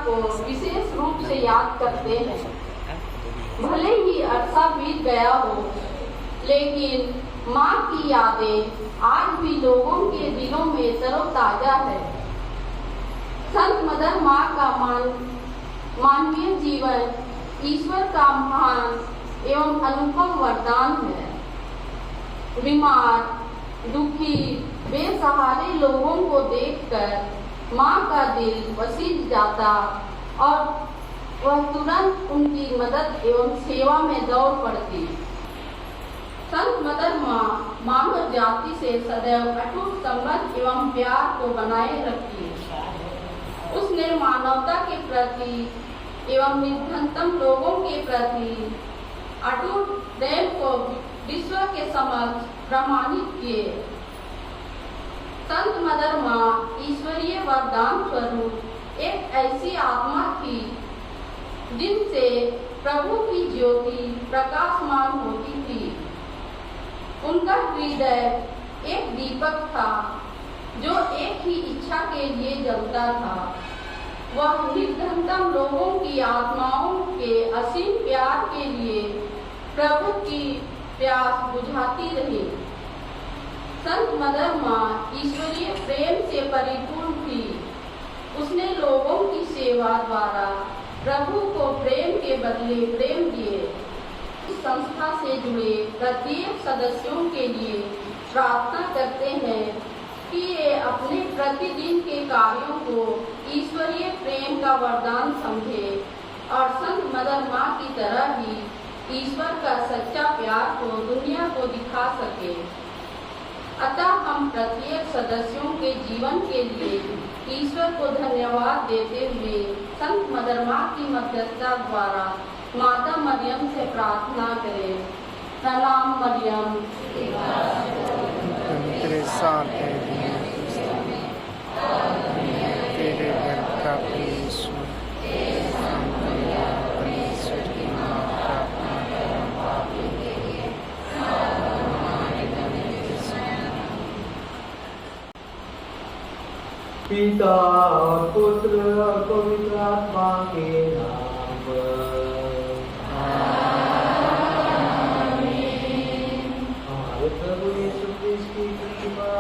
को विशेष रूप से याद करते हैं। भले ही अरसा बीत गया हो, लेकिन माँ की यादें आज भी लोगों के दिलों में तरोताजा है। संत मदर माँ का मानवीय जीवन ईश्वर का महान एवं अनुपम वरदान है। बीमार, दुखी, बेसहारे लोगों को देखकर माँ का दिल पसीज जाता और वह तुरंत उनकी मदद एवं सेवा में दौड़ पड़ती। संत मदर माँ मानव जाति से सदैव अटूट संबंध एवं प्यार को बनाए रखी। उसने मानवता के प्रति एवं निर्धनतम लोगों के प्रति अटूट प्रेम को विश्व के समक्ष प्रमाणित किए। संत मदर माँ ईश्वरीय वरदान स्वरूप एक ऐसी आत्मा थी जिनसे प्रभु की ज्योति प्रकाशमान होती थी। उनका हृदय एक दीपक था जो एक ही इच्छा के लिए जलता था। वह निर्धनतम लोगों की आत्माओं के असीम प्यार के लिए प्रभु की प्यास बुझाती रही। संत मदर माँ ईश्वरीय प्रेम से परिपूर्ण थी। उसने लोगों की सेवा द्वारा प्रभु को प्रेम के बदले प्रेम दिए। इस संस्था से जुड़े प्रत्येक सदस्यों के लिए प्रार्थना करते हैं कि ये अपने प्रतिदिन के कार्यों को ईश्वरीय प्रेम का वरदान समझे और संत मदर माँ की तरह ही ईश्वर का सच्चा प्यार को दुनिया को दिखा सके। अतः हम प्रत्येक सदस्यों के जीवन के लिए ईश्वर को धन्यवाद देते हुए संत मदर माँ की मध्यस्थता द्वारा माता मरियम से प्रार्थना करें। प्रणाम मरियम। तेरे साथ है तेरे घर का ईश्वर पिता और पुत्र और पवित्र आत्मा के नाम पर आमीन। हमारे प्रभु यीशु क्रिस्त की कृपा,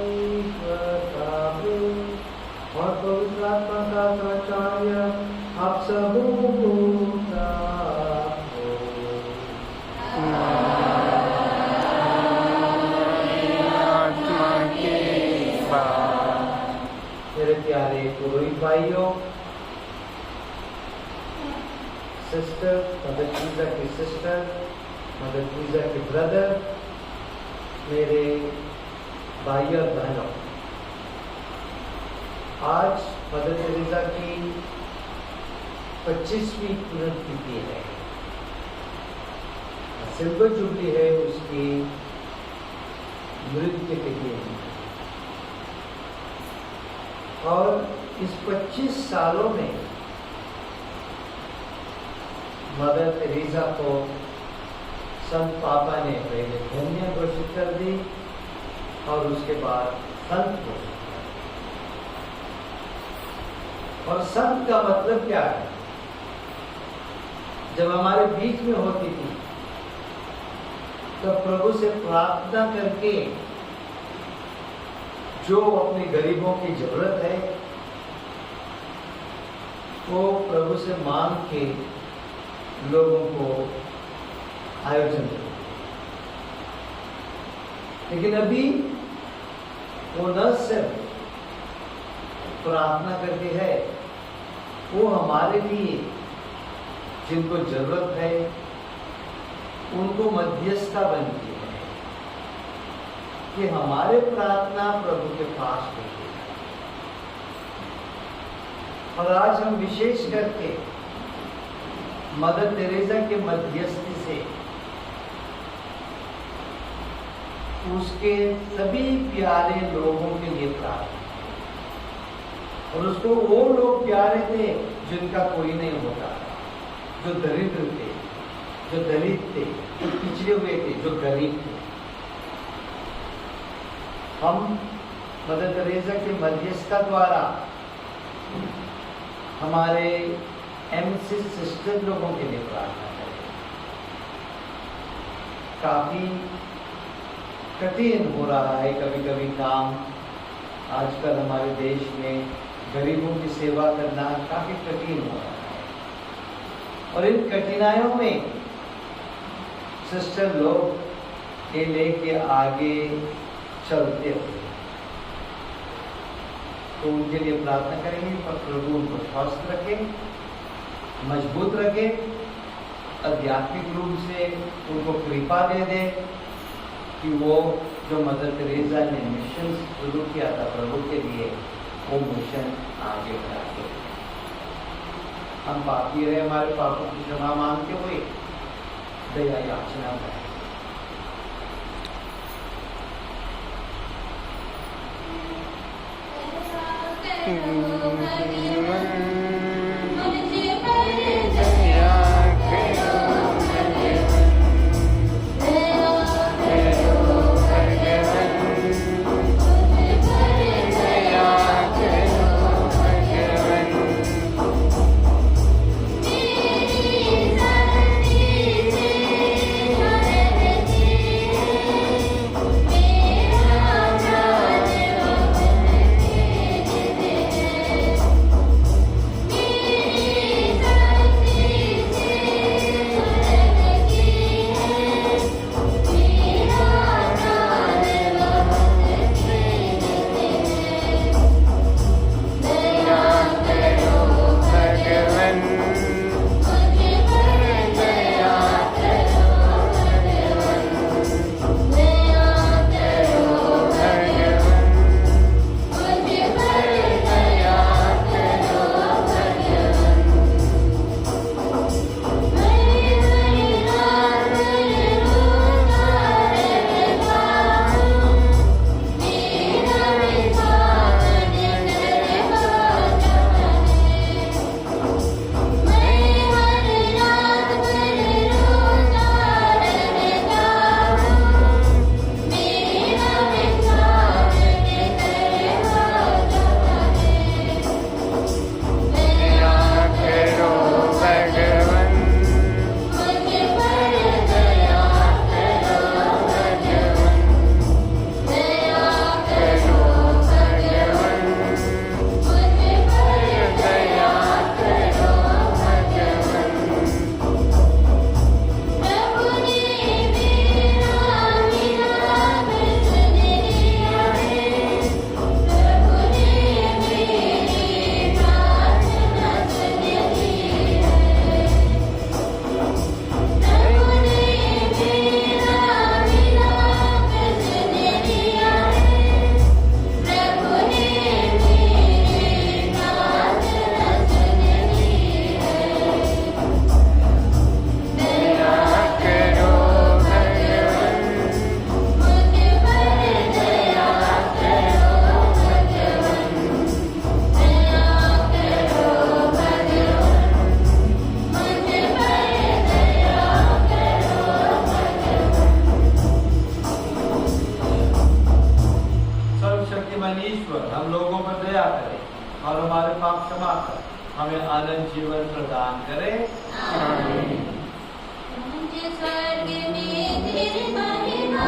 ईश्वर का प्रेम और पवित्र आत्मा का साचार्य आप सबों को प्राप्त हो। पुरोहित भाइयों, सिस्टर, मदर टीजा की सिस्टर, मदर टीजा के ब्रदर, मेरे भाई और बहनों, आज मदर टेरेसा की 25वीं पुण्यतिथि है। सिल्वर जुबली है उसकी मृत्यु तिथि है। और इस 25 सालों में मदर टेरेसा को संत पापा ने पहले धन्य घोषित कर दी और उसके बाद संत घोषित कर दी। और संत का मतलब क्या है? जब हमारे बीच में होती थी तो प्रभु से प्रार्थना करके जो अपने गरीबों की जरूरत है वो प्रभु से मांग के लोगों को आयोजन करते। लेकिन अभी वो न सिर्फ प्रार्थना करती है, वो हमारे लिए जिनको जरूरत है उनको मध्यस्थता बनती है कि हमारे प्रार्थना प्रभु के पास होती है। और आज हम विशेष करके मदर टेरेसा के मध्यस्थी से उसके सभी प्यारे लोगों के लिए प्रार्थना, और उसको वो लोग प्यारे थे जिनका कोई नहीं होता, जो दरिद्र थे, जो दलित थे, जो पिछड़े हुए थे, जो गरीब थे। हम मदर टेरेसा के मध्यस्थता द्वारा हमारे एमसी सिस्टर लोगों के लिए प्रार्थना करें। काफी कठिन हो रहा है कभी कभी काम। आजकल हमारे देश में गरीबों की सेवा करना काफी कठिन हो रहा है, और इन कठिनाइयों में सिस्टर लोग के लेके आगे चलते हुए तो उनके लिए प्रार्थना करेंगे, पर प्रभु उनको स्वस्थ रखे, मजबूत रखे, आध्यात्मिक रूप से उनको कृपा दे दे कि वो जो मदर टेरेसा ने मिशन शुरू किया था प्रभु के लिए, वो मिशन आगे बढ़ाते। हम पापी रहे, हमारे पापों की क्षमा मांगते हुए दया याचना करें। बुद्धिमान ईश्वर हम लोगों पर दया करे और हमारे पाप क्षमा कर हमें अनंत जीवन प्रदान करे। आमीन। स्वर्ग में तेरी महिमा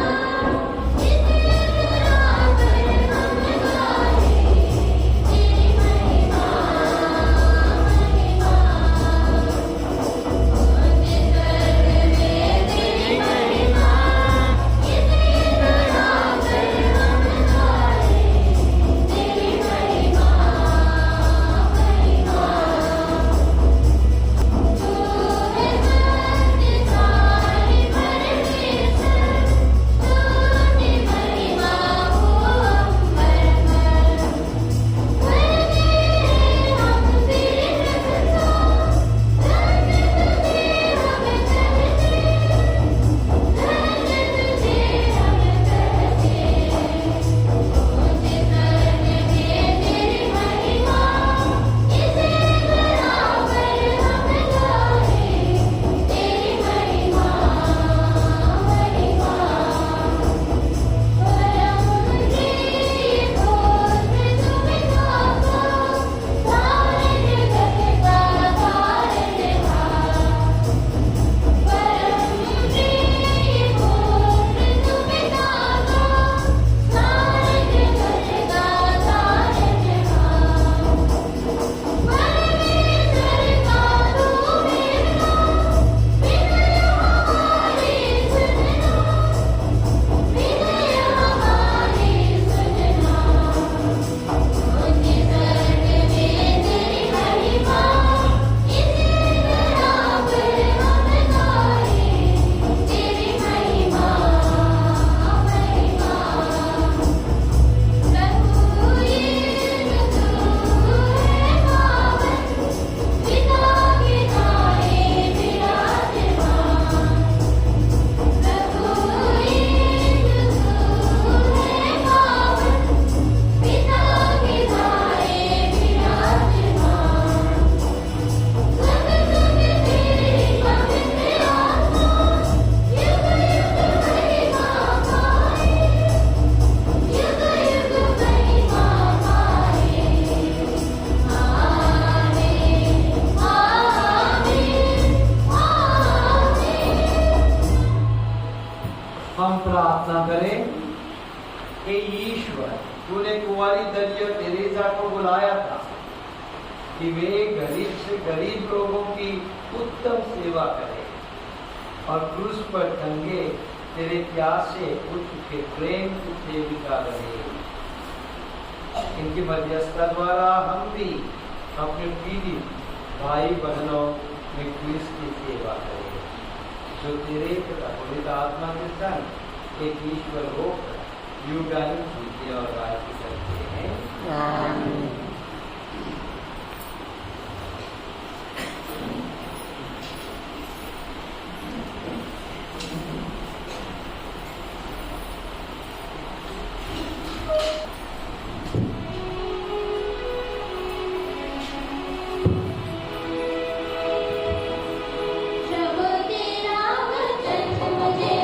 हम प्रार्थना करें कि ईश्वर तूने कुंवारी दरिया तेरेसा को बुलाया था कि वे गरीब से गरीब लोगों की उत्तम सेवा करें और क्रूस पर टंगे तेरे प्यासे पुत्र के प्रेम की सेविका रहे। इनकी मध्यस्थता द्वारा हम भी अपने पीड़ित भाई बहनों में क्रूस की सेवा करें जो तेरे पिता पवित्र आत्मा के संग एक ईश्वर होकर युगानुग जीते और राज्य करते हैं। आमीन। प्रभु तेरा वचन मुझे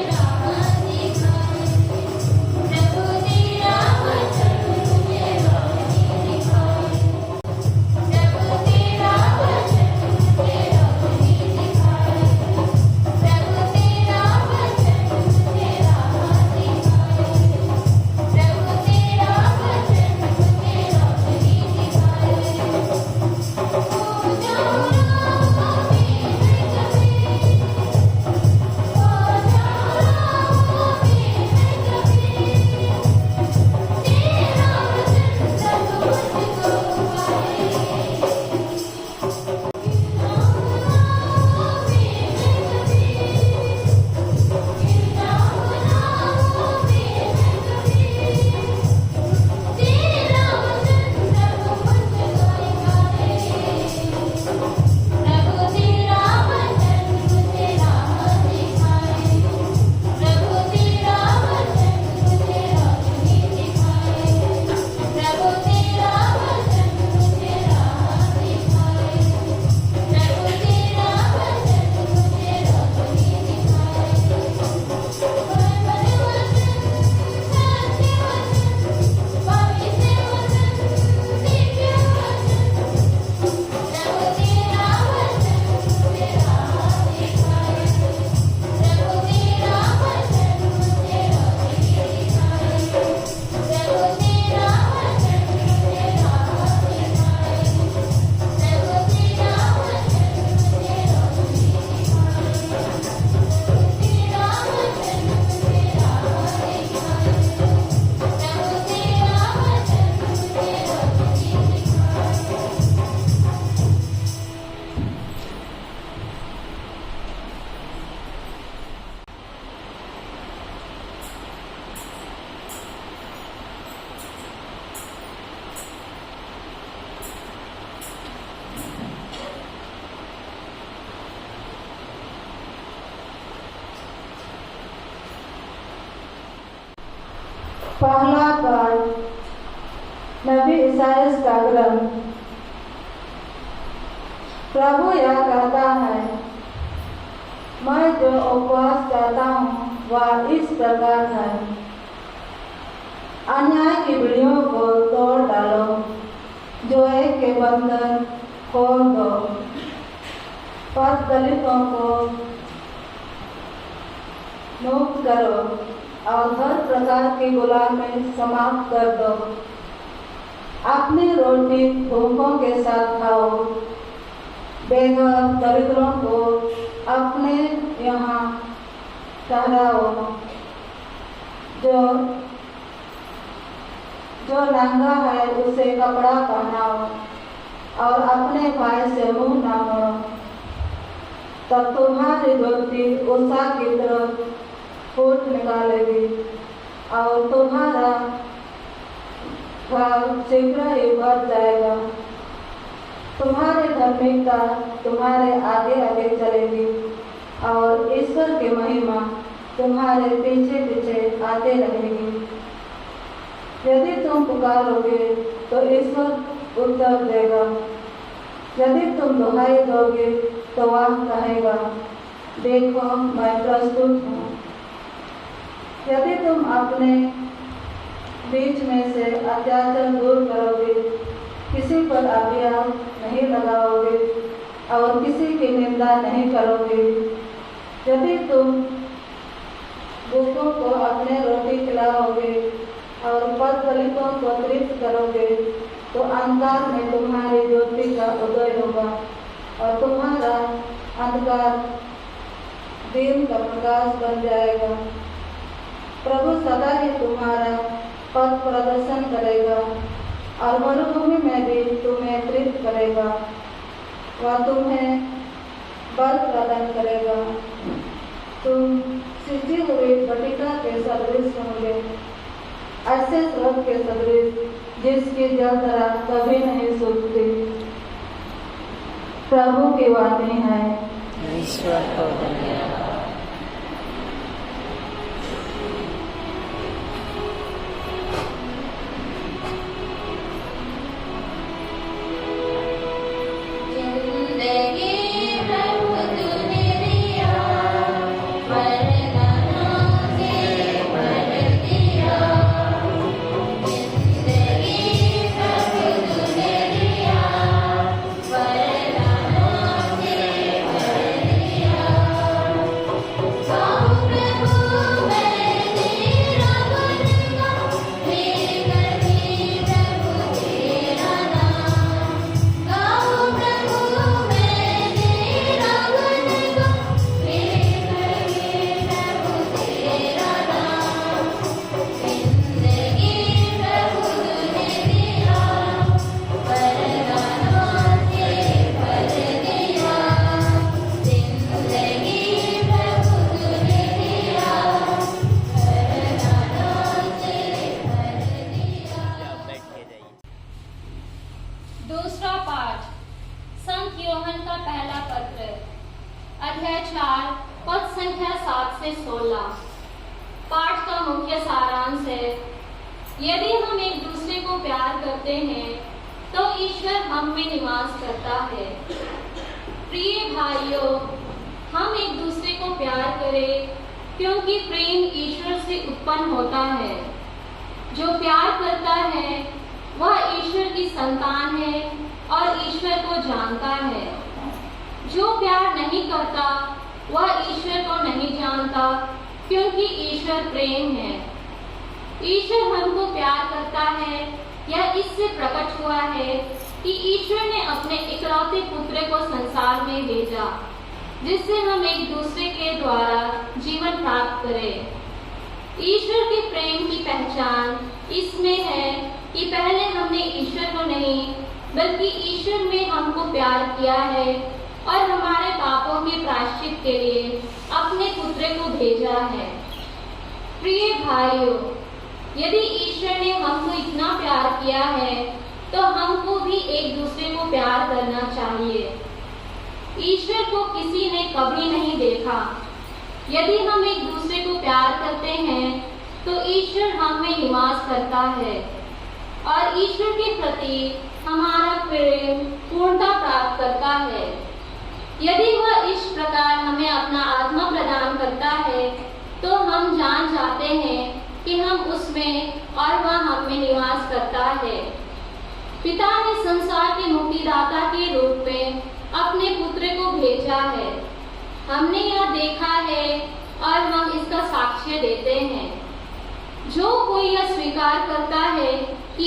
पहला पाठ नबी ईसाइयाह का ग्रंथ। प्रभु यह कहता है, मैं जो उपवास करता हूँ वह इस प्रकार है, अन्याय की बीड़ियों को तोड़ डालो, जो एक के बंधन खोल दो, पथ दलितों को मुक्त करो और हर प्रकार की गुलामी समाप्त कर दो। अपनी रोटी भूखों के साथ खाओ, बेघर दरिद्रों को अपने यहाँ ठहराओ, जो नंगा है उसे कपड़ा पहनाओ और अपने भाई से मुंह न मोड़ो। तब तुम्हारी ज्योति उषा की तरफ फूट निकालेगी और तुम्हारा घर शीघ्र ही भर जाएगा। तुम्हारी धार्मिकता तुम्हारे आगे आगे चलेगी और ईश्वर की महिमा तुम्हारे पीछे पीछे आते रहेगी। यदि तुम पुकारोगे तो ईश्वर उत्तर देगा, यदि तुम दुहाई दोगे तो वह कहेगा, देखो मैं प्रस्तुत हूँ। यदि तुम अपने बीच में से अत्याचार दूर करोगे, किसी पर अभियोग नहीं लगाओगे और किसी की निंदा नहीं करोगे, यदि तुम भूखों को अपने रोटी खिलाओगे और पथ दलितों को तृप्त करोगे, तो अंधकार में तुम्हारी ज्योति का उदय होगा और तुम्हारा अंधकार दिन का प्रकाश बन जाएगा। प्रभु सदा ही तुम्हारा पथ प्रदर्शन करेगा और मरुभूमि में भी तुम्हें तृप्त करेगा। वह तुम्हें बल प्रदान करेगा। तुम सिंची हुई बटिका के सदृश होंगे, ऐसे स्रोत के सदृश जिसकी जलधारा कभी नहीं सूखती। प्रभु की वाणी है। ईश्वर को धन्यवाद। दूसरा पाठ संत यूहन्ना का पहला पत्र, अध्याय 4, पद संख्या 7 से 16। पाठ का मुख्य सारांश है, यदि हम एक दूसरे को प्यार करते हैं तो ईश्वर हम में निवास करता है। प्रिय भाइयों, हम एक दूसरे को प्यार करें क्योंकि प्रेम ईश्वर से उत्पन्न होता है। जो प्यार करता है वह ईश्वर की संतान है और ईश्वर को जानता है। जो प्यार नहीं करता वह ईश्वर को नहीं जानता, क्योंकि ईश्वर प्रेम है। ईश्वर हमको प्यार करता है यह इससे प्रकट हुआ है कि ईश्वर ने अपने इकलौते पुत्र को संसार में भेजा, जिससे हम एक दूसरे के द्वारा जीवन प्राप्त करें। ईश्वर के प्रेम की पहचान इसमें है कि पहले हमने ईश्वर को नहीं बल्कि ईश्वर में हमको प्यार किया है और हमारे पापों के प्रायश्चित के लिए अपने पुत्र को भेजा है। प्रिय भाइयों, यदि ईश्वर ने हमको इतना प्यार किया है तो हमको भी एक दूसरे को प्यार करना चाहिए। ईश्वर को किसी ने कभी नहीं देखा। यदि हम एक दूसरे को प्यार करते हैं तो ईश्वर हम में निवास करता है और ईश्वर के प्रति हमारा प्रेम पूर्णता प्राप्त करता है। यदि वह इस प्रकार हमें अपना आत्मा प्रदान करता है तो हम जान जाते हैं कि हम उसमें और वह हम में निवास करता है। पिता ने संसार के मुक्तिदाता के रूप में अपने पुत्र को भेजा है। हमने यह देखा है और हम इसका साक्ष्य देते हैं। जो कोई यह स्वीकार करता है कि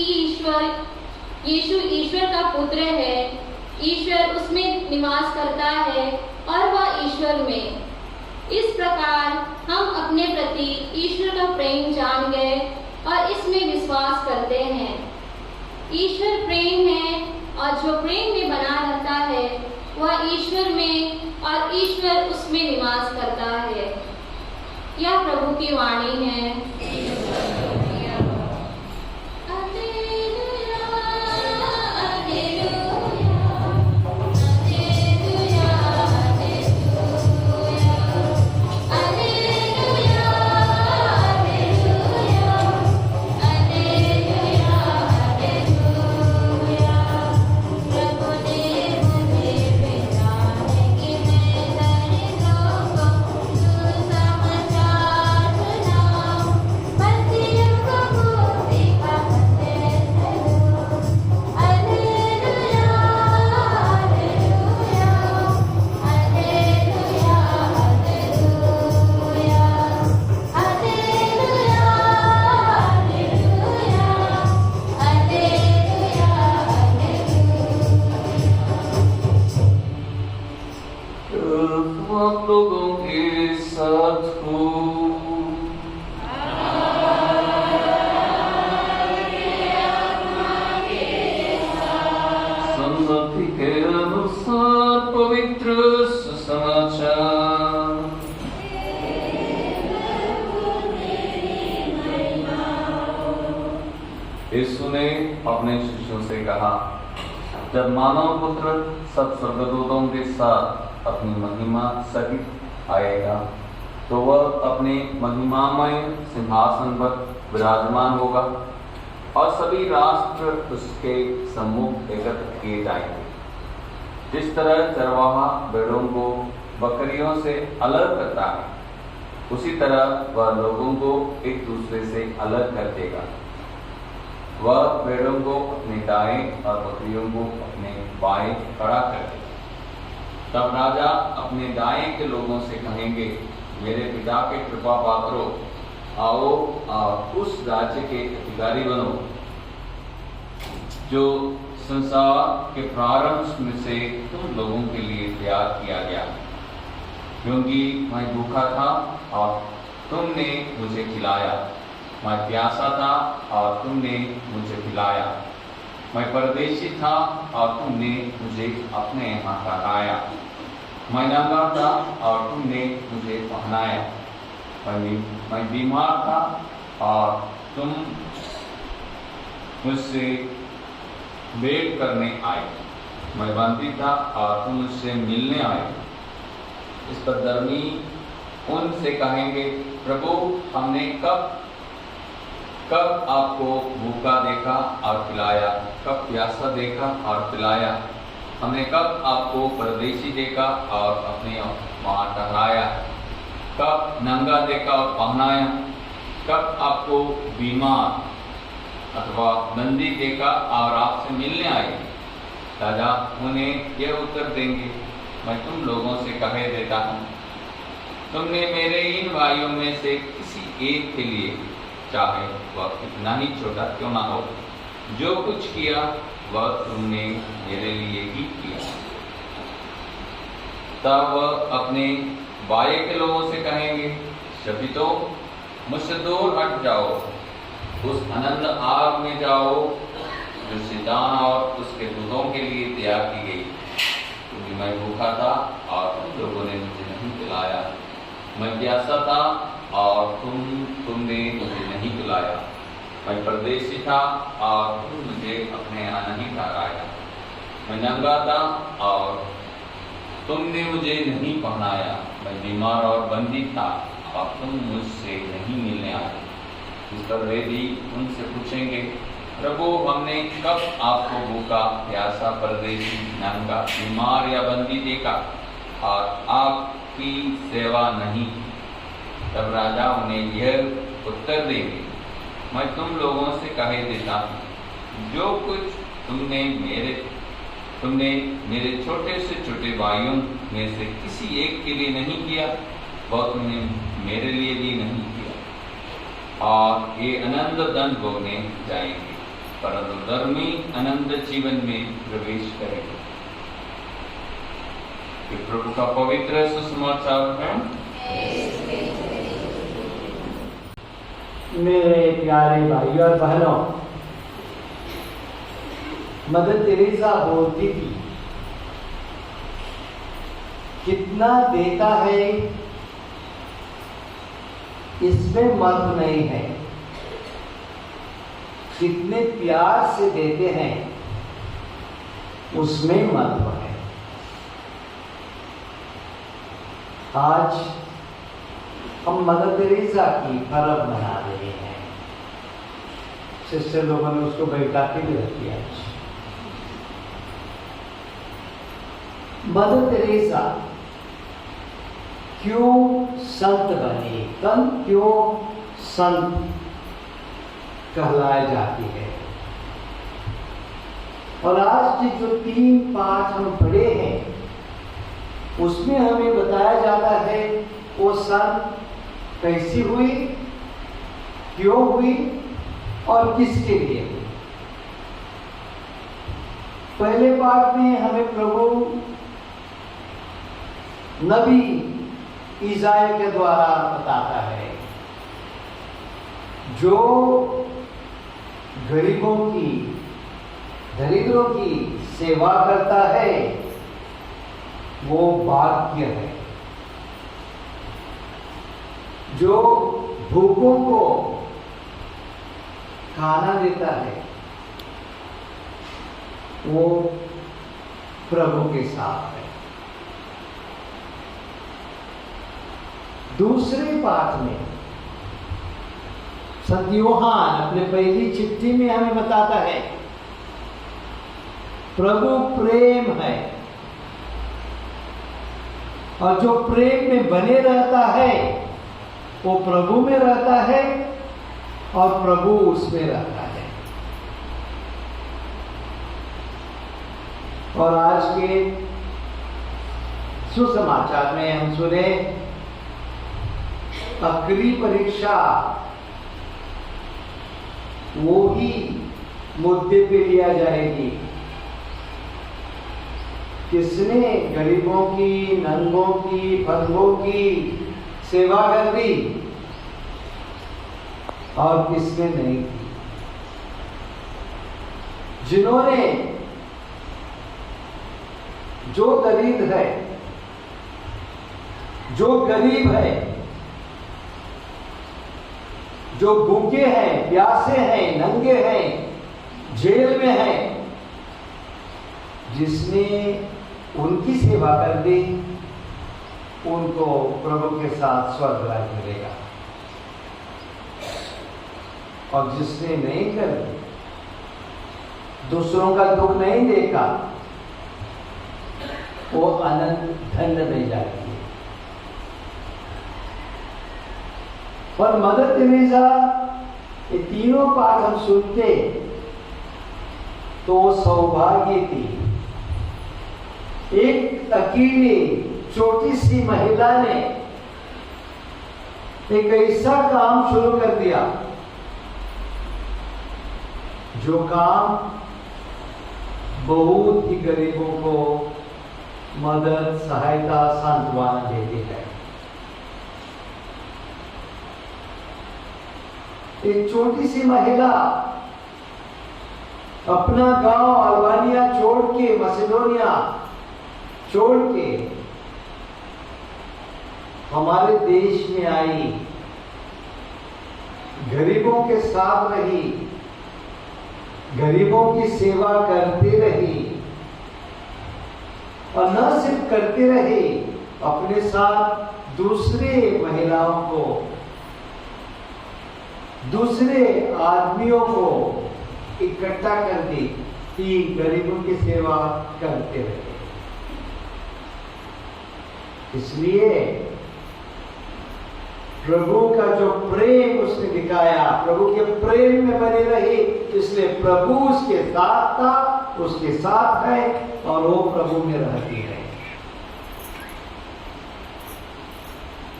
यीशु ईश्वर का पुत्र है, ईश्वर उसमें निवास करता है और वह ईश्वर में। इस प्रकार हम अपने प्रति ईश्वर का प्रेम जान गए और इसमें विश्वास करते हैं। ईश्वर प्रेम है और जो प्रेम में बना रहता है वह ईश्वर में और ईश्वर उसमें निवास करता है। यह प्रभु की वाणी है। यीशु ने अपने शिष्यों से कहा, जब मानव पुत्र सब स्वर्गदूतों के साथ अपनी महिमा सहित आएगा तो वह अपने महिमामय सिंहासन पर विराजमान होगा और सभी राष्ट्र उसके सम्मुख एकत्र किए जाएंगे। जिस तरह चरवाहा भेड़ों को बकरियों से अलग करता है, उसी तरह वह लोगों को एक दूसरे से अलग कर देगा। वह भेड़ों को अपने दाएं और बकरियों को अपने बाएं खड़ा कर देगा। तब राजा अपने दाएं के लोगों से कहेंगे, मेरे पिता के कृपा पात्रों, आओ और उस राज्य के अधिकारी बनो जो संसार के प्रारंभ में से तुम लोगों के लिए तैयार किया गया। क्योंकि मैं भूखा था और तुमने मुझे खिलाया, मैं प्यासा था और तुमने मुझे पिलाया, मैं परदेशी था और तुमने मुझे अपने यहाँ ठहराया, मैं नंगा था और तुमने मुझे पहनाया, मैं बीमार था और तुम मुझसे भेंट करने आए, मैं बंदी था और तुम मुझसे मिलने आए। इस पर धर्मी उनसे कहेंगे, प्रभु हमने कब आपको भूखा देखा और पिलाया, कब प्यासा देखा और पिलाया, हमने कब आपको परदेशी देखा और अपने वहाँ ठहराया, कब नंगा देखा और पहनाया, कब आपको बीमार अथवा बंदी देखा और आपसे मिलने आए। राजा उन्हें यह उत्तर देंगे, मैं तुम लोगों से कहे देता हूँ, तुमने मेरे इन भाइयों में से किसी एक के लिए, चाहे वह कितना ही छोटा क्यों ना हो, जो कुछ किया वह तुमने मेरे लिए ही किया। तब वह अपने बाएं के लोगों से कहेंगे, शपितो मुझसे दूर हट जाओ, उस अनंत आग में जाओ जो शैतान और उसके दूतों के लिए तैयार की गई। क्योंकि मैं भूखा था और तुम लोगों ने मुझे नहीं पिलाया, मैं प्यासा था और तुमने मुझे नहीं पिलाया, मैं परदेशी था और तुम मुझे अपने यहाँ नहीं ठहराया, मैं नंगा था और तुमने मुझे नहीं पहनाया, मैं बीमार और बंदी था और तुम मुझसे नहीं मिलने आए। इस पर वे भी उनसे पूछेंगे, प्रभु हमने कब आपको भूखा, प्यासा, परदेशी, नंगा, बीमार या बंदी देखा और आपकी सेवा नहीं? तब राजा उन्हें यह उत्तर देंगे, मैं तुम लोगों से कहे देता हूँ, जो कुछ तुमने मेरे छोटे से छोटे भाइयों में से किसी एक के लिए नहीं किया, वह तुमने मेरे लिए भी नहीं किया। और ये अनंत दंड भोगने जाएंगे, परंतु धर्मी अनंत जीवन में प्रवेश करेंगे। ये प्रभु का पवित्र सुसमाचार है। मेरे प्यारे भाइयों और बहनों, मदर तेरेसा बोलती थी, कितना देता है इसमें महत्व नहीं है, कितने प्यार से देते हैं उसमें महत्व है। आज हम मदर तेरेसा की पर्व मना रहे हैं। सिस्टर लोगों ने उसको बैठा के भी रख दिया। मदर तेरेसा क्यों संत बनी, क्यों संत कहलाई जाती है? और आज के जो 3 पाठ हम पढ़े हैं उसमें हमें बताया जाता है वो संत कैसी हुई, क्यों हुई और किसके लिए हुई। पहले पाठ में हमें प्रभु नबी ईसाया के द्वारा बताता है, जो गरीबों की, दरिद्रों की सेवा करता है वो भाग्य है। जो भूखों को खाना देता है वो प्रभु के साथ है। दूसरे पाठ में संत यूहान अपने पहली चिट्ठी में हमें बताता है, प्रभु प्रेम है और जो प्रेम में बने रहता है वो प्रभु में रहता है और प्रभु उसमें रहता है। और आज के सुसमाचार में हम सुने, आखिरी परीक्षा वो ही मुद्दे पे लिया जाएगी, किसने गरीबों की, नंगों की, बंधुओं की सेवा कर दी और किसने नहीं की। जिन्होंने, जो दरिद्र है, जो गरीब है, जो भूखे हैं, प्यासे हैं, नंगे हैं, जेल में हैं, जिसने उनकी सेवा कर दी उनको प्रभु के साथ स्वर्ग राज्य मिलेगा। और जिसने नहीं कर दी, दूसरों का दुख नहीं देखा, वो अनंत दंड में जाती है। और मदर तेरेसा ये तीनों पाठ हम सुनते तो सौभाग्य थी। एक अकेली छोटी सी महिला ने एक ऐसा काम शुरू कर दिया जो काम बहुत ही गरीबों को मदद, सहायता, सांत्वना देती है। एक छोटी सी महिला अपना गांव अल्बानिया छोड़ के, मैसेडोनिया छोड़ के हमारे देश में आई, गरीबों के साथ रही, गरीबों की सेवा करती रही और न सिर्फ करती रही, अपने साथ दूसरे महिलाओं को दूसरे आदमियों को इकट्ठा कर दी कि गरीबों की सेवा करते रहे। इसलिए प्रभु का जो प्रेम उसने दिखाया, प्रभु के प्रेम में बनी रही, इसलिए प्रभु उसके साथ था, उसके साथ है और वो प्रभु में रहती है।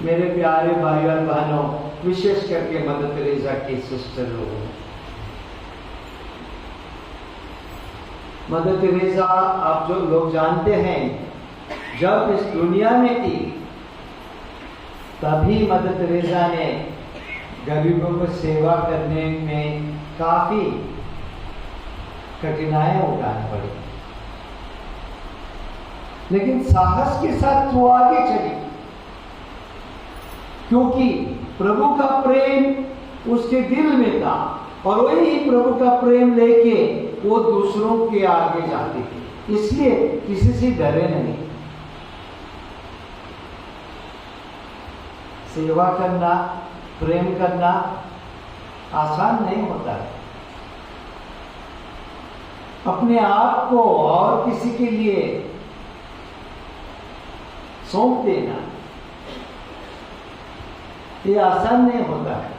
मेरे प्यारे भाई और बहनों, विशेष करके मदर तेरेसा की सिस्टर लोगों, मदर तेरेसा आप जो लोग जानते हैं, जब इस दुनिया में थी तभी मदर तेरेसा ने गरीबों को सेवा करने में काफी कठिनाइयां उठानी पड़ी, लेकिन साहस के साथ वो आगे चली, क्योंकि प्रभु का प्रेम उसके दिल में था और वही प्रभु का प्रेम लेके वो दूसरों के आगे जाती थी। इसलिए किसी से डरे नहीं। सेवा करना, प्रेम करना आसान नहीं होता है। अपने आप को और किसी के लिए सौंप देना ये आसान नहीं होता है।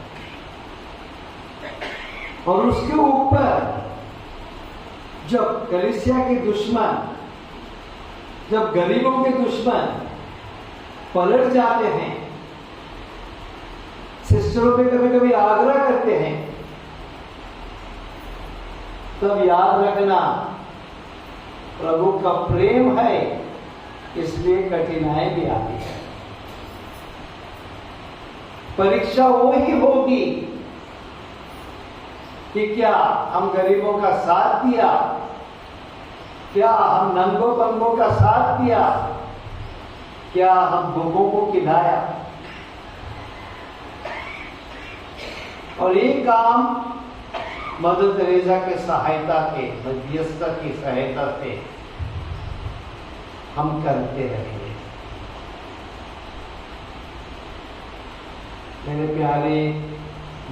और उसके ऊपर जब कलीसिया के दुश्मन, जब गरीबों के दुश्मन पलट जाते हैं, सिस्टरों पे कभी कभी आग्रह करते हैं, तब याद रखना प्रभु का प्रेम है, इसलिए कठिनाई भी आती है। परीक्षा वो ही होगी कि क्या हम गरीबों का साथ दिया, क्या हम नंगों पंगों का साथ दिया, क्या हम भूखों को खिलाया। और ये काम मदर तेरेसा के सहायता के, मध्यस्थता की सहायता से हम करते रहेंगे। मेरे प्यारे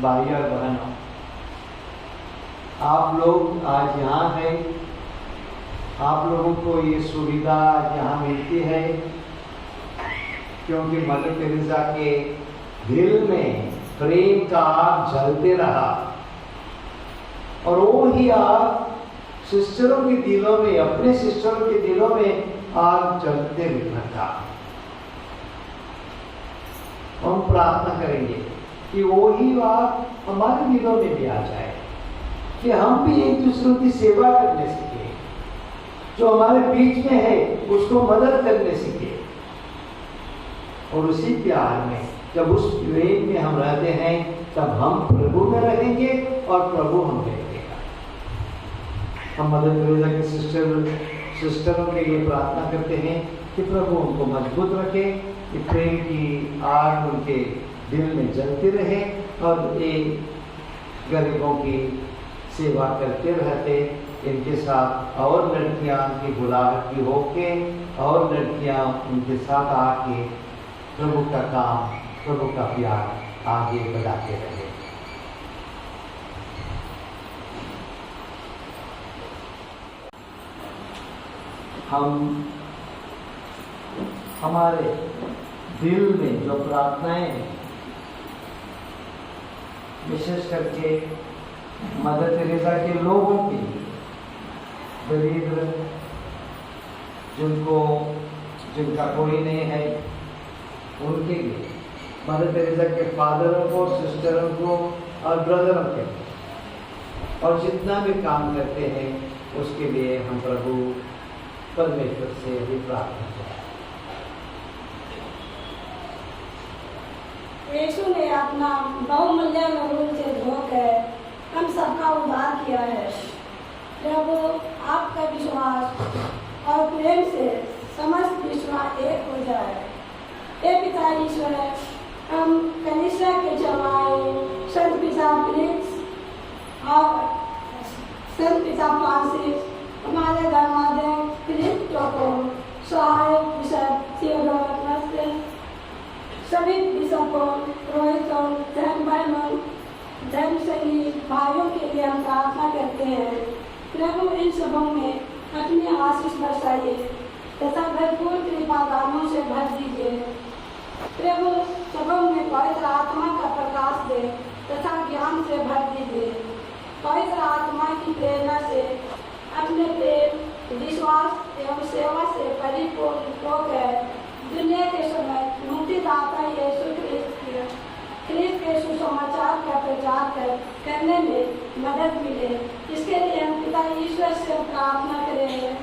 भाई और बहनों, आप लोग आज यहाँ हैं, आप लोगों को ये सुविधा यहाँ मिलती है क्योंकि मदर तेरेसा के दिल में प्रेम का आग जलते रहा और वो ही आग सिस्टरों के दिलों में, अपने सिस्टरों के दिलों में आग जलते रखा। हम प्रार्थना करेंगे कि वो ही आग हमारे दिलों में भी आ जाए, कि हम भी एक दूसरों की सेवा करने सीखे, जो हमारे बीच में है उसको मदद करने सीखे। और उसी प्यार में, जब उस प्रेम में हम रहते हैं, तब हम प्रभु में रहेंगे और प्रभु हम रहेगा। हम मदर तेरेसा के सिस्टरों के लिए प्रार्थना करते हैं कि प्रभु उनको मजबूत रखे, कि प्रेम की आग उनके दिल में जलती रहे और ये गरीबों की सेवा करते रहते। इनके साथ और लड़कियां की बुलाहट होके और लड़कियां उनके साथ आके प्रभु का काम, प्रभु का प्यार आगे बढ़ाते रहे। हम हमारे दिल में जो प्रार्थनाएं हैं, विशेष करके मदर तेरेसा के लोगों के लिए, दरिद्र जिनका कोई नहीं है, उनके लिए, मदर तेरेसा के फादरों को, सिस्टरों को और ब्रदरों के लिए, और जितना भी काम करते हैं उसके लिए हम प्रभु परमेश्वर से भी प्रार्थना करें। यीशु ने अपना बहुमूल्य खून से धोकर हम सबका उद्धार किया है। जब आपका विश्वास और प्रेम से समस्त विश्वास एक हो जाए। हे पिता ईश्वर, हम कलीसिया के जमाए संत पिता फिलिप्स और संत पिता फ्रांसिस, हमारे धर्मादय फिलिप को सहायक बिशप थियोडोर, सभी बिशपों, रोहित और जैन भाइयों, धर्म सैनिक भाइयों के लिए हम प्रार्थना करते हैं। प्रभु इन सबों में अपनी आशीष बरसाइए तथा भरपूर कृपा दानों से भर दीजिए। प्रभु सबों में पवित्र आत्मा का प्रकाश दे तथा ज्ञान से भर दीजिए। पवित्र आत्मा की प्रेरणा से अपने प्रेम, विश्वास एवं सेवा से परिपूर्ण होकर दुनिया के समय मुक्तिदाता यीशु ख्रिस्त के सुसमाचार का प्रचार करने में मदद मिले। इसके लिए हम पिता ईश्वर से प्रार्थना करेंगे।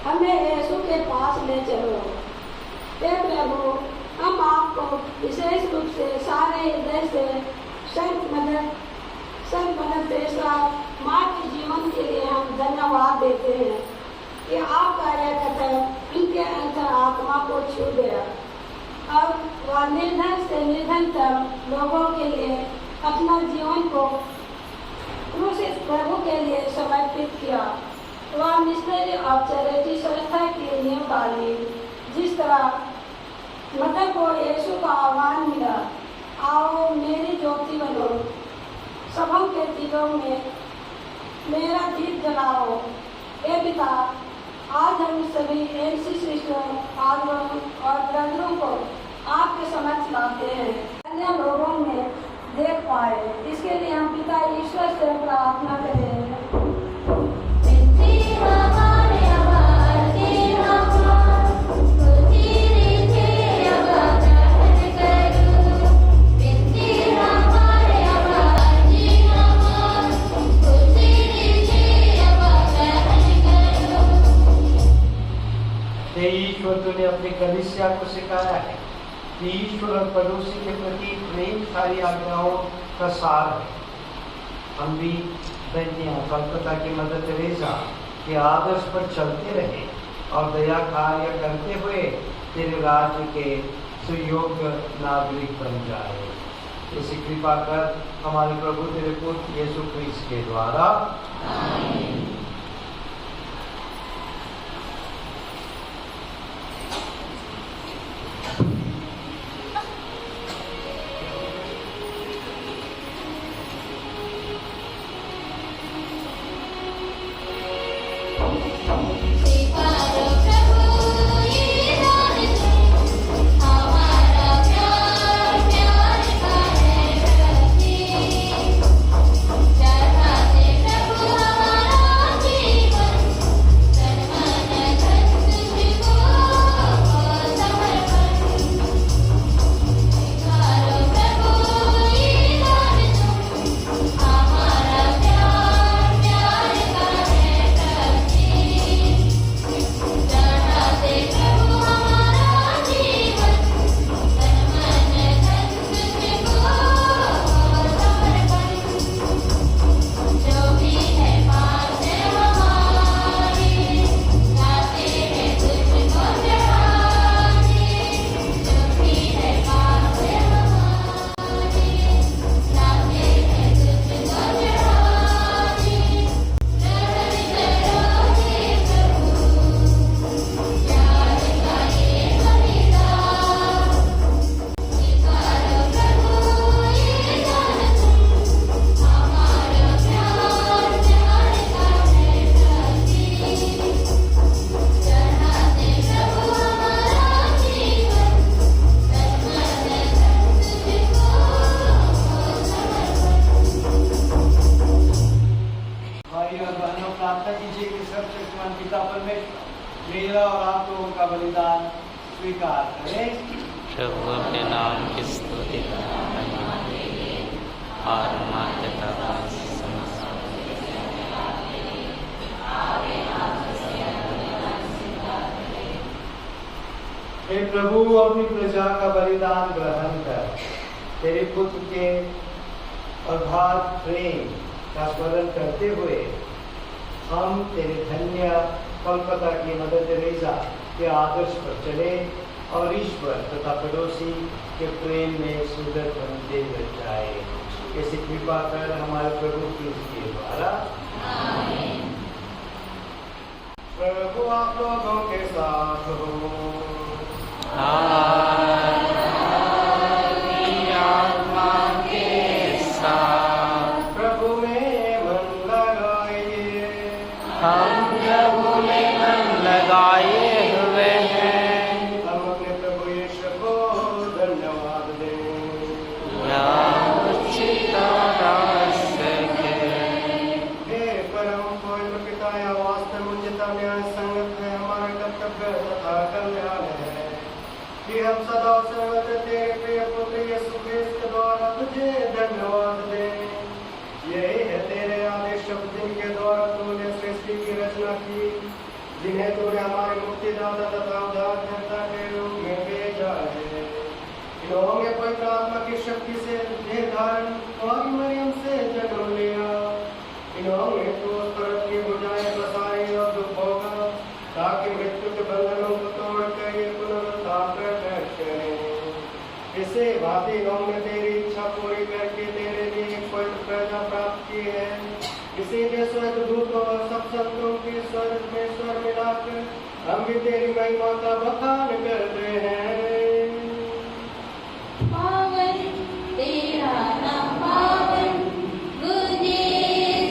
हमें यीशु के पास ले चलो। हे प्रभु, हम आपको विशेष रूप से सारे हृदय से संत मदद तेरसा माँ के जीवन के लिए हम धन्यवाद देते हैं कि आपका यह कथन उनके अंतर आत्मा को छू गया और वह निर्धन से निर्धनतम लोगों के लिए अपना जीवन को क्रूसित प्रभु के लिए समर्पित किया। वह मिशनरी ऑफ चैरिटी संस्था की नींव डाली। जिस तरह मदर को यीशु का आह्वान मिला, आओ मेरी ज्योति बनो, सबों के दिलों में मेरा दीप जलाओ। हे पिता, आज हम सभी एनसी सिस्टर और ब्रदरों को आपके समक्ष लाते हैं, अन्य लोगों में देख पाए। इसके लिए हम पिता ईश्वर से प्रार्थना करें। ईश्वर तूने अपनी कलीसिया को सिखाया है कि ईश्वर और पड़ोसी के प्रति प्रेम सारी आज्ञाओं का सार है। हम भी धन्य कलकत्ता की मदर तेरेसा के आदर्श पर चलते रहे और दया कार्य करते हुए तेरे राज्य के सुयोग्य नागरिक बन जाए। इसी कृपा कर हमारे प्रभु तेरे पुत्र यीशु ख्रिस्त के द्वारा। मेरा और आप लोगों का बलिदान स्वीकार करें। प्रभु के नाम की स्तुति और मान्यता का हे प्रभु, अपनी प्रजा का बलिदान ग्रहण कर तेरे पुत्र के अगाध प्रेम का स्मरण करते हुए हम तेरे धन्य कलकत्ता की मदर तेरेसा के आदर्श पर चले और ईश्वर तथा पड़ोसी के प्रेम में सुंदर बनते जाए। ऐसी कृपा कर हमारे प्रभु के द्वारा। प्रभु आप लोगों के साथ हो। आत्मा के साथ। प्रभु में मन लगाइए। हम प्रभु में मन लगाए हुए हैं। हम अपने प्रभु यीशु को धन्यवाद दें। हे परम पवित्र पिता, यह वास्तव मुझता न्याय संगत है, हमारा कर्तव्य तथा कल्याण है कि हम सदा सर्वद तेरे प्रिय पुत्र यीशु क्रिस्त के द्वारा तुझे धन्यवाद दें। यही है तेरे आदेश शब्द जिनके द्वारा तूने सृष्टि की रचना की, जिन्हें तूने हमारे मुक्तिदाता तथा उद्धारकर्ता के रूप में भेजा है। इन्होंने पवित्र आत्मा की शक्ति से देह धारण और मरियम से जन्म लिया। इन्होंने क्रूस पर अपनी भुजाएं पसारी और दुख भोगा, ताकि मृत्यु के बंधनों को तोड़कर ये पुनरुत्थान प्रकट करें। इसे भांति इन्होंने तेरी इच्छा पूरी करके तेरे लिए एक पवित्र प्रजा प्राप्त की है। इसीलिए स्वर्गदूतों और सब संतों के स्वर्ग में स्वर मिलाकर हम भी तेरी महिमा का बखान करते हैं। पावन तेरा नाम, पावन गुंजे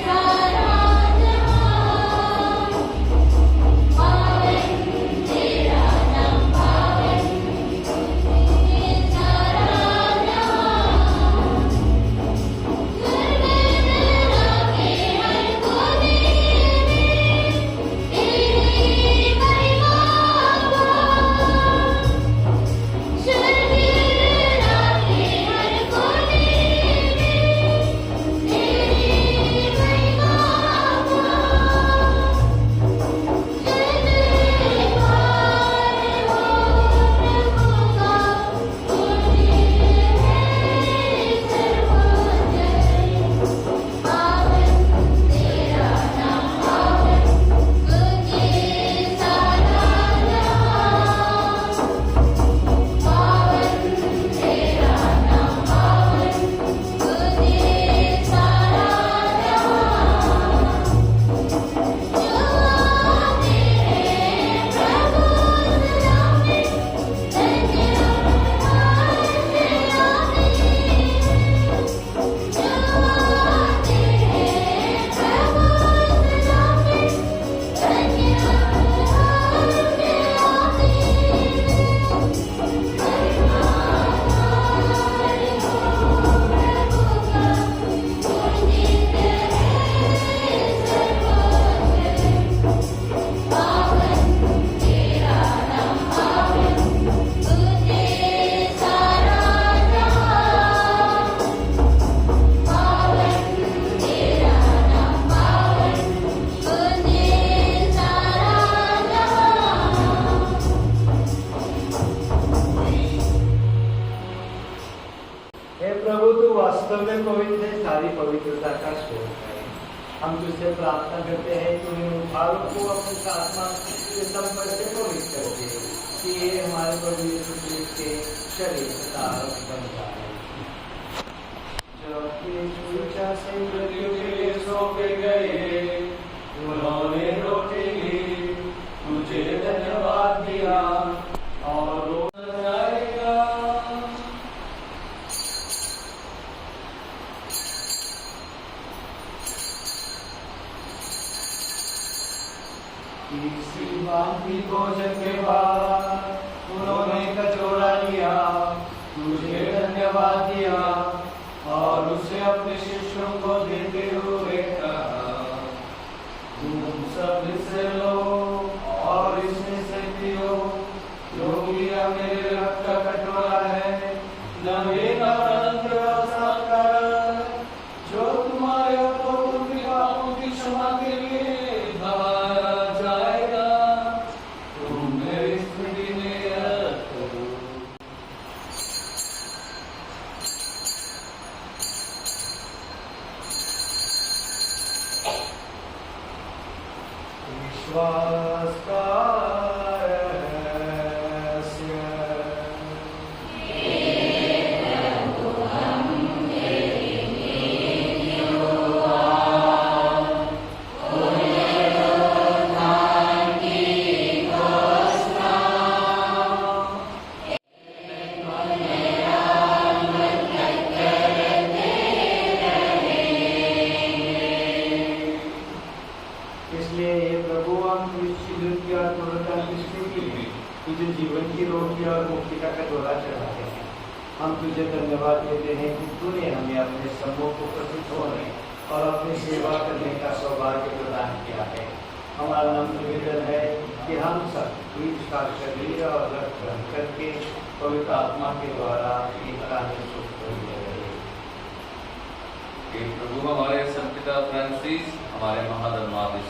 सारा जहां। पावन तेरा नाम, पावन गुंजे सारा जहां। स्वर्ग के हर कोने में तेरी महिमा गाओ। स्वर्ग वास्तव में पवित्र है, सारी पवित्रता का स्रोत है। हम तुझसे प्रार्थना करते हैं कि उन उद्धारों को अपनी आत्मा के संपर्क से पवित्र कर दे, कि ये हमारे प्रभु यीशु क्रिस्त के शरीर तथा रक्त बन जाए। जब यीशु इच्छा से मृत्यु के लिए सौंपे गए, उन्होंने रोटी ली, तुझे धन्यवाद दिया और भोजन के बाद उन्होंने कटोरा लिया, तुझे धन्यवाद दिया और उसे अपने शिष्यों को देते हुए कहा, तुम सब इससे लो और इसमें से पियो, क्योंकि यह मेरे रक्त का कटोरा है, नवीन और अनंत व्यवस्था का, जो तुम्हारे और उनके पापों की क्षमा के लिए बहाया जाएगा। तुम मेरी स्मृति में याद करो। प्रतिष्ठा का डोला चढ़ाते हैं। हम तुझे धन्यवाद देते हैं कि तूने हमें अपने सम्मुख को प्रतीत होने और अपनी सेवा करने का सौभाग्य प्रदान किया है। हमारा नाम निवेदन है कि हम सब क्रिस्त का शरीर और रक्त ग्रहण करके पवित्र आत्मा के द्वारा एकता में सुख रहे। प्रभु हमारे संपिता फ्रांसिस, हमारे महाधर्माधीश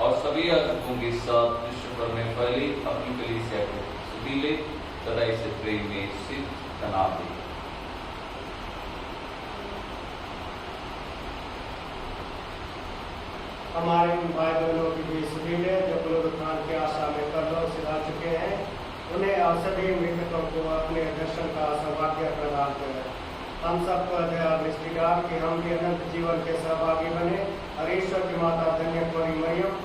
और सभी याजकों के साथ विश्व भर में फैली अपनी कलीसिया को सुधीले तथा इसे प्रेम में सिद्ध बना दे। हमारे भाई बहनों की भी सुधीले जो पुनरुत्थान की आशा में कर्मों से आ चुके हैं, उन्हें और सभी मृतकों को अपने दर्शन का सौभाग्य प्रदान करें। हम सबको दया दृष्टिकार कि हम भी अनंत जीवन के सहभागी बने और ईश्वर की माता धन्य कुंवारी मरियम,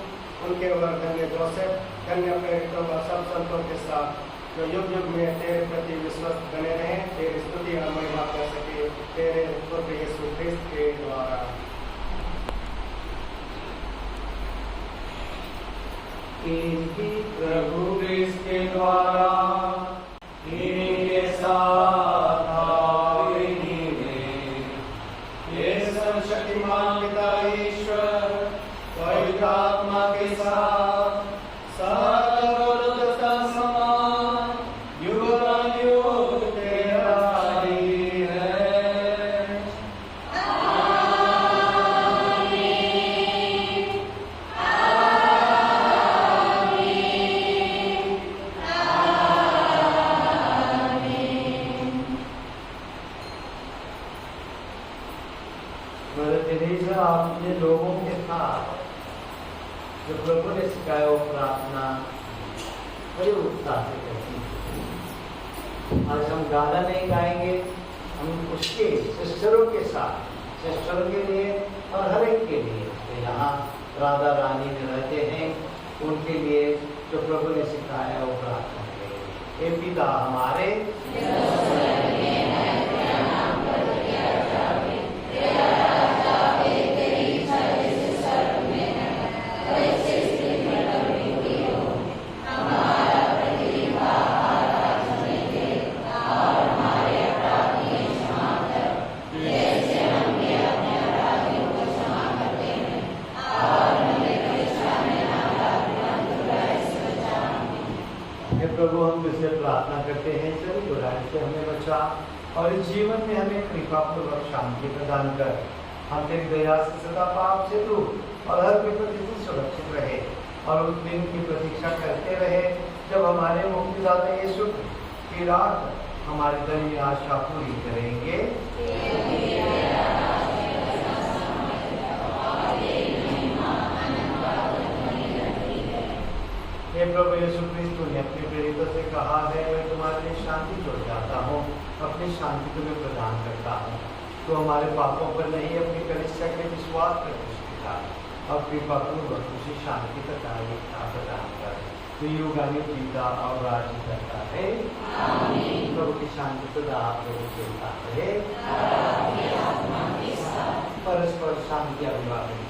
उनके वर धन्य जोसेफ, धन्य प्रेरितों और सब संतों के साथ जो युग युग में तेरे प्रति विश्वस्त बने रहे, तेरी स्तुति और महिमा कर सके तेरे पुत्र यीशु ख्रिस्त के द्वारा। प्रभु ख्रिस्त के द्वारा इनके साथ शक्तिमान पिता ईश्वर पवित्र आत्मा के साथ सर्वोच्चता समान युगानुयुग तेरा ही है। अपने लोगों के साथ जो प्रभु ने सिखाया वो प्रार्थना बड़े उत्साह से करती है। आज हम गाना नहीं गाएंगे, हम उसके सिस्टरों के साथ, सिस्टरों के लिए और हर एक के लिए तो यहाँ राधा रानी में रहते हैं, उनके लिए जो प्रभु ने सिखाया वो प्रार्थना करेंगे। हे पिता हमारे प्रभु हम तुझसे प्रार्थना करते हैं, सभी बुराई से हमें बचा और इस जीवन में हमें कृपा पूर्वक शांति प्रदान कर। हम तेरी दया से सदा पाप से दूर और हर विपत्ति से सुरक्षित रहे और उस दिन की प्रतीक्षा करते रहे जब हमारे मुक्तिदाता यीशु की रात हमारी धर्मी आशा पूरी करेंगे। हे प्रभु यीशु क्रिस्त ने अपने प्रेरितों से कहा है, मैं तुम्हारे लिए शांति छोड़ जाता हूँ, अपनी शांति तुम्हें प्रदान करता हूँ। तो हमारे पापों पर नहीं, अपनी कलीसिया के विश्वास पर दृष्टि और कृपा पूर्वक उसी शांति का कार्य प्रदान कर। तो युगानुयुग जीता और राज्य करता है। प्रभु की शांति सदा आप लोगों के साथ रहे। परस्पर शांति अभिवादन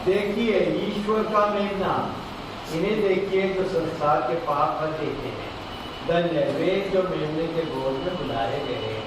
देखिए ईश्वर का मेघना, इन्हें देखिए जो संसार के पाप पर देते हैं। धन्य वे जो मेमने के गोद में बुलाए गए हैं।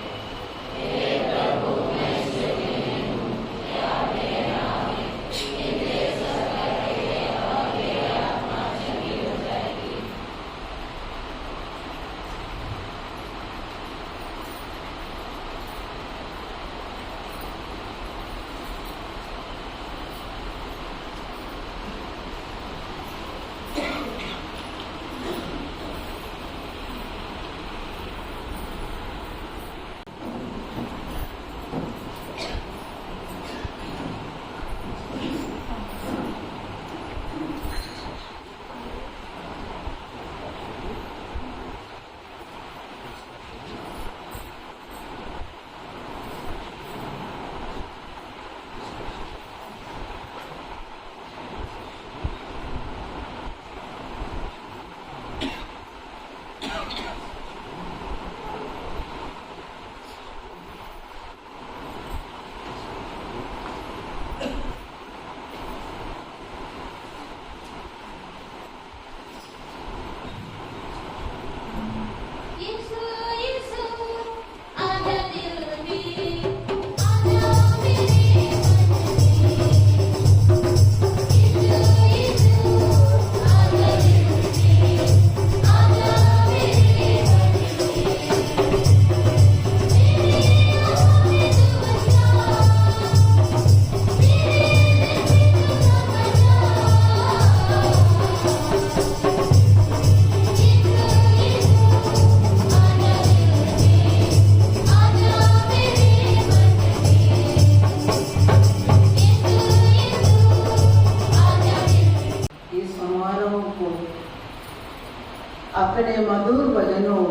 अपने मधुर भजनों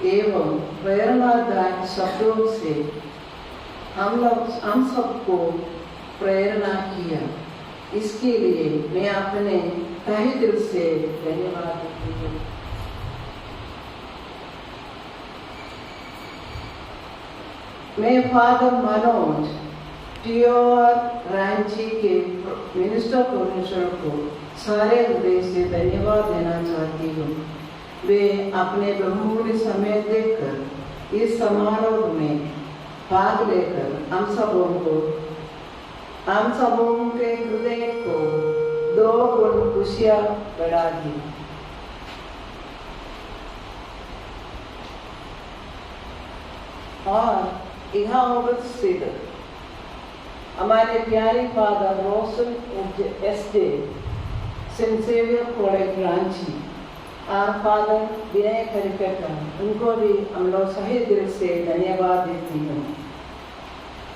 एवं प्रेरणादायक शब्दों से हम सबको प्रेरणा किया। इसके लिए मैं अपने तहे दिल से धन्यवाद देती हूँ। मैं फादर मनोज टीओआर रांची के मिनिस्टर प्रोफेसर को सारे हृदय से धन्यवाद देना चाहती हूँ। वे अपने बहुमूल्य समय देकर इस समारोह में भाग लेकर हम सबों के हृदय को 2 गुण खुशियाँ बढ़ा दी। और यहाँ उपस्थित हमारे प्यारे father Roshan SJ Saint Xavier college Ranchi और फादर विनय खरिपेटा, उनको भी हम लोग सही दिल से धन्यवाद देती हूँ।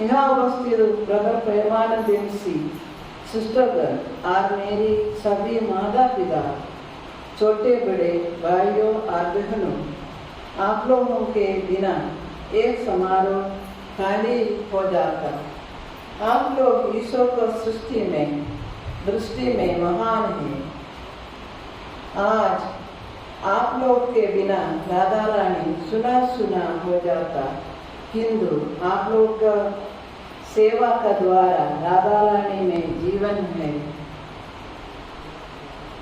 यहाँ उपस्थित ब्रदर प्रेमानंद एमसी, सिस्टरगण और मेरी सभी माता पिता, छोटे बड़े भाइयों और बहनों, आप लोगों के बिना एक समारोह खाली हो जाता। आप लोग ईश्वर को दृष्टि में महान हैं। आज आप लोग के बिना राधा रानी सुना हो जाता, किंतु आप लोग का सेवा का द्वारा राधा रानी में जीवन है।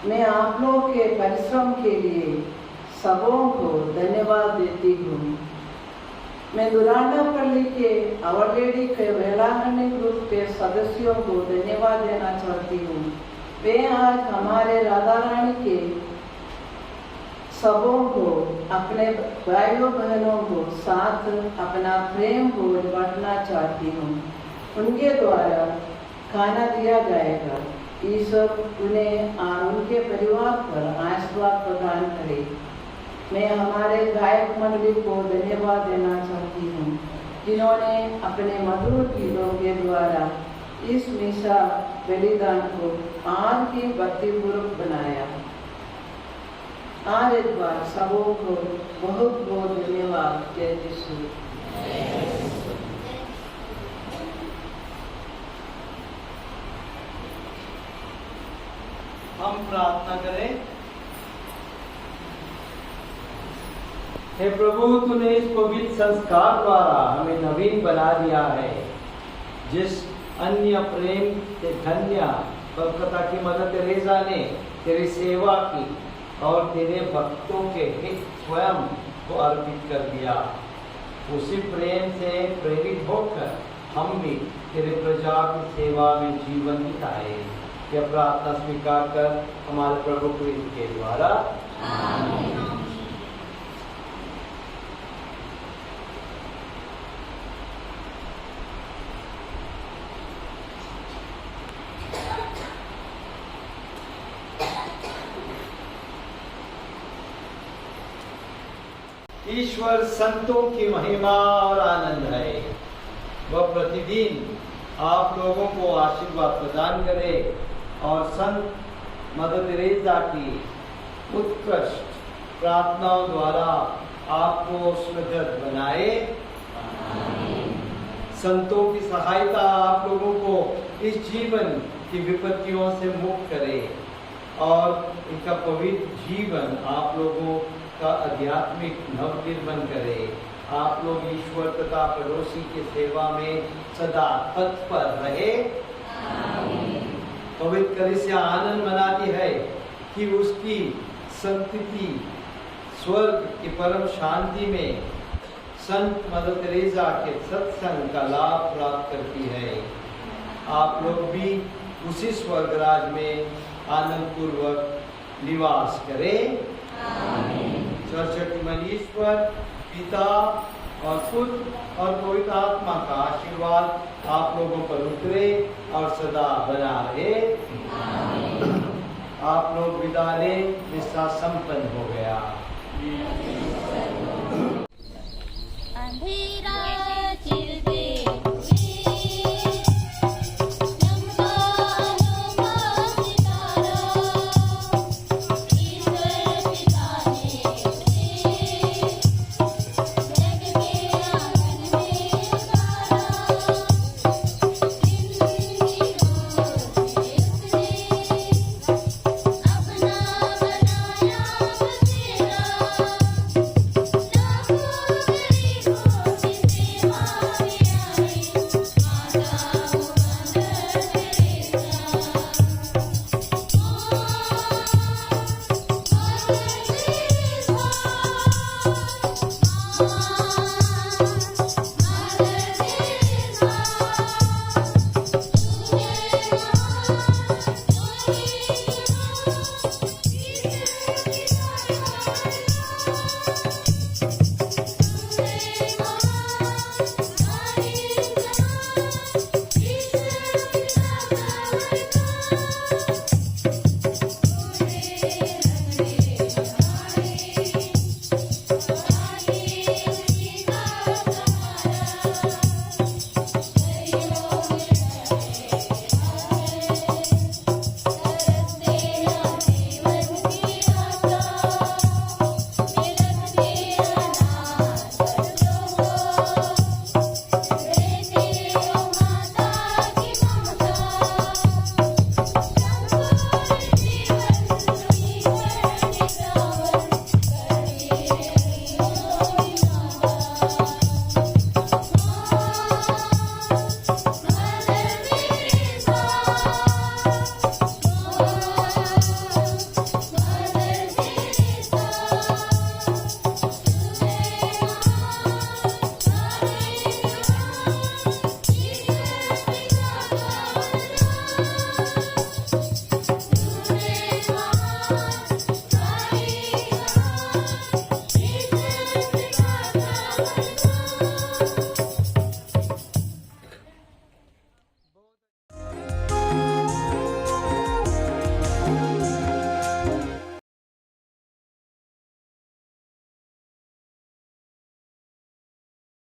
मैं आप लोग के परिश्रम के लिए सबों को धन्यवाद देती हूँ। मैं दुरानापल्ली के आवर लेडी के वेलांगनी ग्रुप के सदस्यों को धन्यवाद देना चाहती हूँ। वे आज हमारे राधा रानी के सबों को, अपने भाइयों बहनों को साथ अपना प्रेम को बांटना चाहती हूँ। उनके द्वारा खाना दिया जाएगा। ईश्वर उन्हें और उनके परिवार पर आशीर्वाद प्रदान करे। मैं हमारे गायक मंडली को धन्यवाद देना चाहती हूँ, जिन्होंने अपने मधुर गीतों के द्वारा इस मिशा बलिदान को और भी भक्तिपूर्वक बनाया। आज एक बार सबों को बहुत बहुत धन्यवाद। जय यीशु। हम प्रार्थना करें। हे प्रभु, तूने इस पवित्र संस्कार द्वारा हमें नवीन बना दिया है। जिस अन्य प्रेम के धन्य कलकत्ता की मदर तेरेसा ने तेरी सेवा की और तेरे भक्तों के हित स्वयं को अर्पित कर दिया, उसी प्रेम से प्रेरित होकर हम भी तेरे प्रजा की सेवा में जीवन बिताए। यह प्रार्थना स्वीकार कर हमारे प्रभु क्रिस्त के द्वारा आमीन। ईश्वर संतों की महिमा और आनंद है। वह प्रतिदिन आप लोगों को आशीर्वाद प्रदान करे और संत मदर तेरेसा की उत्कृष्ट प्रार्थनाओं द्वारा आपको सुदृढ़ बनाए। संतों की सहायता आप लोगों को इस जीवन की विपत्तियों से मुक्त करे और इनका पवित्र जीवन आप लोगों का आध्यात्मिक नवनिर्माण करे। आप लोग ईश्वर तथा पड़ोसी की सेवा में सदा तत्पर रहे। पवित्र कलीसिया आनंद मनाती है कि उसकी संतति स्वर्ग की परम शांति में संत मदर तेरेसा के सत्संग का लाभ प्राप्त करती है। आप लोग भी उसी स्वर्ग राज में आनंद पूर्वक निवास करें। सर्वशक्तिमान ईश्वर पिता और पुत्र और पवित्र आत्मा का आशीर्वाद आप लोगों पर उतरे और सदा बना रहे। आप लोग विदा लें। निष्ठा संपन्न हो गया। अंधेरे